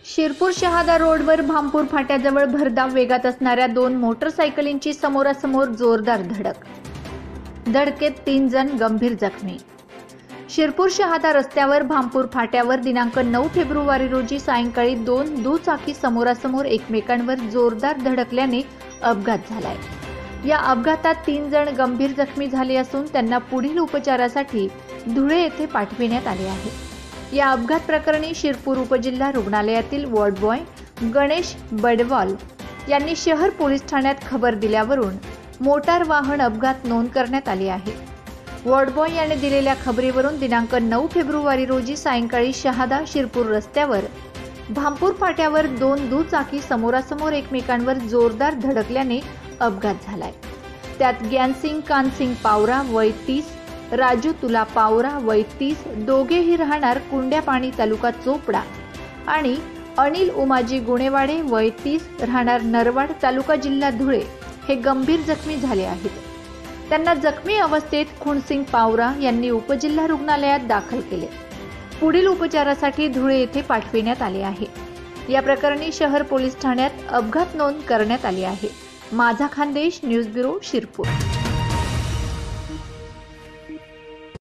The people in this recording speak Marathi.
शिरपूर शहादा रोडवर भामपूर फाट्याजवळ भरधाव वेगात असणाऱ्या दोन मोटरसायकलींची समोरासमोर जोरदार धडकेत 3 जण गंभीर जखमी। शिरपूर शहादा रस्त्यावर भामपूर फाट्यावर दिनांक 9 फेब्रुवारी रोजी सायंकाळी दोन दुचाकी समोरासमोर एकमेकांवर जोरदार धडकल्याने अपघात झालाय। या अपघातात 3 जण गंभीर जखमी झाले असून त्यांना पुढील उपचारासाठी धुळे येथे पाठविण्यात आले आहे। या अपघात प्रकरणी शिरपूर उपजिल्हा रुग्णालयातील वॉर्ड बॉय गणेश बडवाल यांनी शहर पोलीस ठाण्यात खबर दिल्यावरून मोटार वाहन अपघात नोंद करण्यात आली आहे। वॉर्ड बॉय यांनी दिलेल्या खबरीवरून दिनांक 9 फेब्रुवारी रोजी सायंकाळी शहादा शिरपूर रस्त्यावर भामपूर फाट्यावर दोन दुचाकी समोरासमोर एकमेकांवर जोरदार धडकल्याने अपघात झालाय। त्यात ज्ञानसिंग कानसिंग पावरा वय 30, राजू तुला पावरा वय 30 दोघेही राहणार कुंड्यापाणी तालुका चोपडा आणि अनिल उमाजी गुणेवाडे वय 30 राहणार नरवाड तालुका जिल्हा धुळे हे गंभीर जखमी झाले आहेत। त्यांना जखमी अवस्थेत खुणसिंग पावरा यांनी उपजिल्हा रुग्णालयात दाखल केले। पुढील उपचारासाठी धुळे येथे पाठविण्यात आले आहे। या प्रकरणी शहर पोलीस ठाण्यात अपघात नोंद करण्यात आली आहे। माझा खानदेश न्यूज ब्युरो शिरपूर।